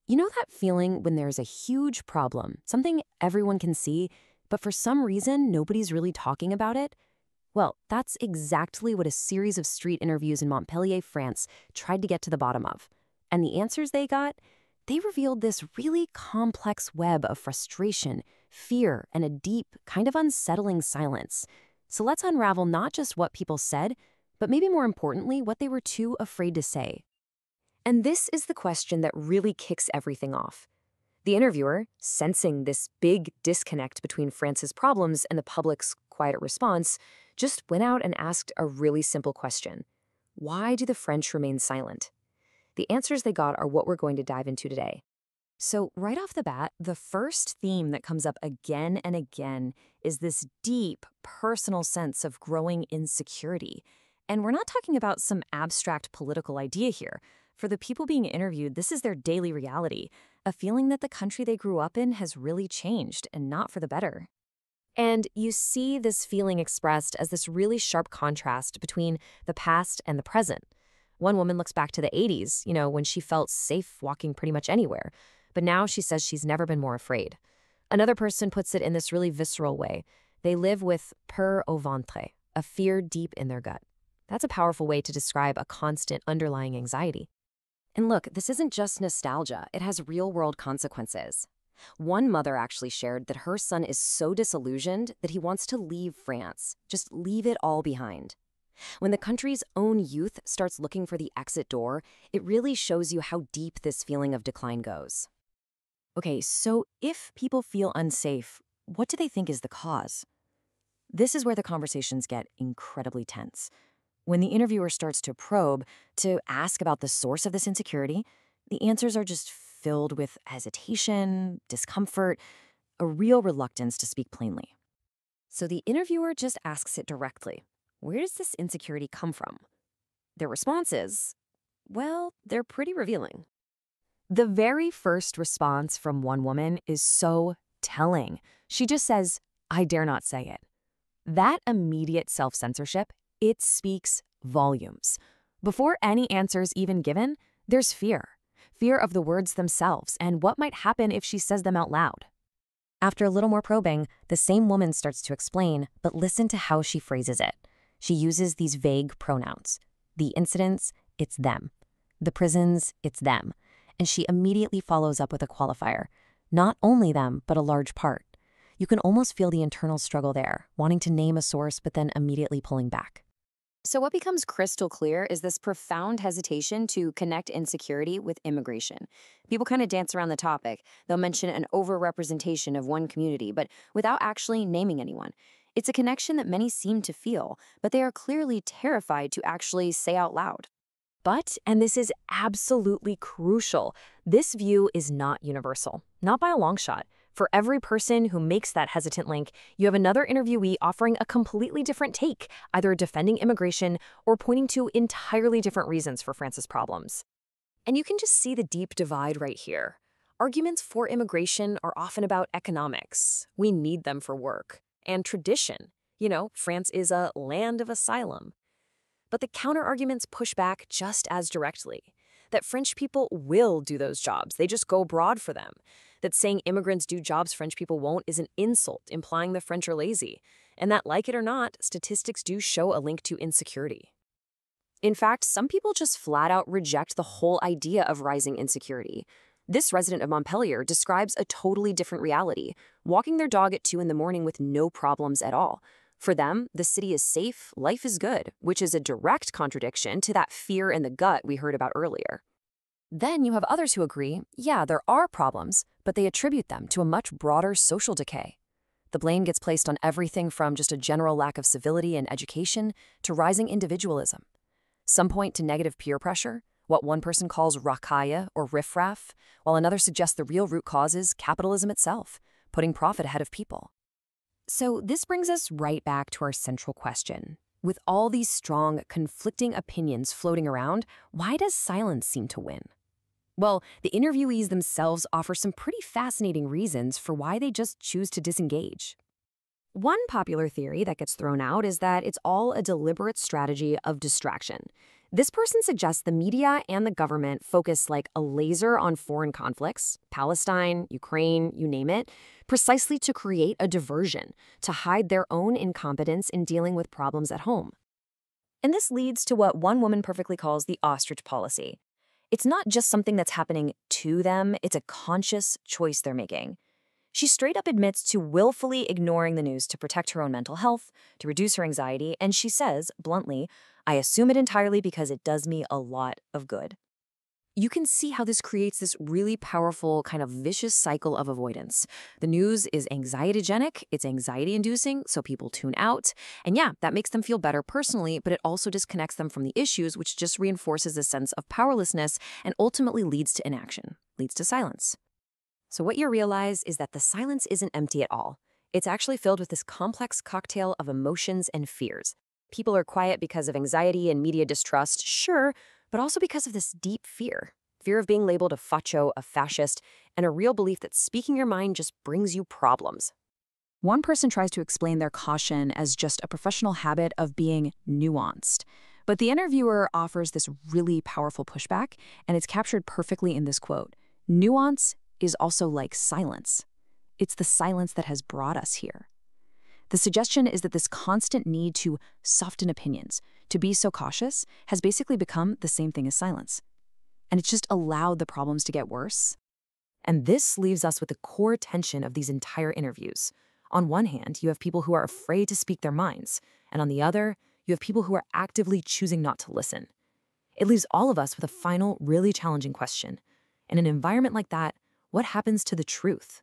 You know that feeling when there's a huge problem, something everyone can see, but for some reason nobody's really talking about it? Well, that's exactly what a series of street interviews in Montpellier, France, tried to get to the bottom of. And the answers they got? They revealed this really complex web of frustration, fear, and a deep, kind of unsettling silence. So let's unravel not just what people said, but maybe more importantly, what they were too afraid to say. And this is the question that really kicks everything off. The interviewer, sensing this big disconnect between France's problems and the public's quiet response, just went out and asked a really simple question. Why do the French remain silent? The answers they got are what we're going to dive into today. So right off the bat, the first theme that comes up again and again is this deep, personal sense of growing insecurity. And we're not talking about some abstract political idea here. For the people being interviewed, this is their daily reality, a feeling that the country they grew up in has really changed, and not for the better. And you see this feeling expressed as this really sharp contrast between the past and the present. One woman looks back to the 80s, when she felt safe walking pretty much anywhere, but now she says she's never been more afraid. Another person puts it in this really visceral way. They live with peur au ventre, a fear deep in their gut. That's a powerful way to describe a constant underlying anxiety. And look, this isn't just nostalgia, it has real-world consequences. One mother actually shared that her son is so disillusioned that he wants to leave France, just leave it all behind. When the country's own youth starts looking for the exit door, it really shows you how deep this feeling of decline goes. Okay, so if people feel unsafe, what do they think is the cause? This is where the conversations get incredibly tense. When the interviewer starts to probe, to ask about the source of this insecurity, the answers are just filled with hesitation, discomfort, a real reluctance to speak plainly. So the interviewer just asks it directly. Where does this insecurity come from? Their response is, well, they're pretty revealing. The very first response from one woman is so telling. She just says, I dare not say it. That immediate self-censorship, it speaks volumes. Before any answer's even given, there's fear. Fear of the words themselves and what might happen if she says them out loud. After a little more probing, the same woman starts to explain, but listen to how she phrases it. She uses these vague pronouns. The incidents, it's them. The prisons, it's them. And she immediately follows up with a qualifier. Not only them, but a large part. You can almost feel the internal struggle there, wanting to name a source but then immediately pulling back. So what becomes crystal clear is this profound hesitation to connect insecurity with immigration. People kind of dance around the topic. They'll mention an overrepresentation of one community, but without actually naming anyone. It's a connection that many seem to feel, but they are clearly terrified to actually say out loud. But, and this is absolutely crucial, this view is not universal, not by a long shot. For every person who makes that hesitant link, you have another interviewee offering a completely different take, either defending immigration or pointing to entirely different reasons for France's problems. And you can just see the deep divide right here. Arguments for immigration are often about economics. We need them for work. And tradition. France is a land of asylum. But the counter-arguments push back just as directly. That French people will do those jobs, they just go abroad for them. That saying immigrants do jobs French people won't is an insult, implying the French are lazy. And that, like it or not, statistics do show a link to insecurity. In fact, some people just flat out reject the whole idea of rising insecurity. This resident of Montpellier describes a totally different reality, walking their dog at 2 in the morning with no problems at all. For them, the city is safe, life is good, which is a direct contradiction to that fear in the gut we heard about earlier. Then you have others who agree, yeah, there are problems, but they attribute them to a much broader social decay. The blame gets placed on everything from just a general lack of civility and education to rising individualism. Some point to negative peer pressure, what one person calls racaille or riffraff, while another suggests the real root cause is capitalism itself, putting profit ahead of people. So this brings us right back to our central question. With all these strong, conflicting opinions floating around, why does silence seem to win? Well, the interviewees themselves offer some pretty fascinating reasons for why they just choose to disengage. One popular theory that gets thrown out is that it's all a deliberate strategy of distraction. This person suggests the media and the government focus like a laser on foreign conflicts, Palestine, Ukraine, you name it, precisely to create a diversion, to hide their own incompetence in dealing with problems at home. And this leads to what one woman perfectly calls the ostrich policy. It's not just something that's happening to them, it's a conscious choice they're making. She straight up admits to willfully ignoring the news to protect her own mental health, to reduce her anxiety, and she says, bluntly, I assume it entirely because it does me a lot of good. You can see how this creates this really powerful kind of vicious cycle of avoidance. The news is anxietygenic, it's anxiety-inducing, so people tune out. And yeah, that makes them feel better personally, but it also disconnects them from the issues, which just reinforces a sense of powerlessness and ultimately leads to inaction, leads to silence. So what you realize is that the silence isn't empty at all. It's actually filled with this complex cocktail of emotions and fears. People are quiet because of anxiety and media distrust, sure, but also because of this deep fear. Fear of being labeled a facho, a fascist, and a real belief that speaking your mind just brings you problems. One person tries to explain their caution as just a professional habit of being nuanced. But the interviewer offers this really powerful pushback, and it's captured perfectly in this quote. Nuance is also like silence. It's the silence that has brought us here. The suggestion is that this constant need to soften opinions, to be so cautious, has basically become the same thing as silence. And it's just allowed the problems to get worse. And this leaves us with the core tension of these entire interviews. On one hand, you have people who are afraid to speak their minds, and on the other, you have people who are actively choosing not to listen. It leaves all of us with a final, really challenging question. In an environment like that, what happens to the truth?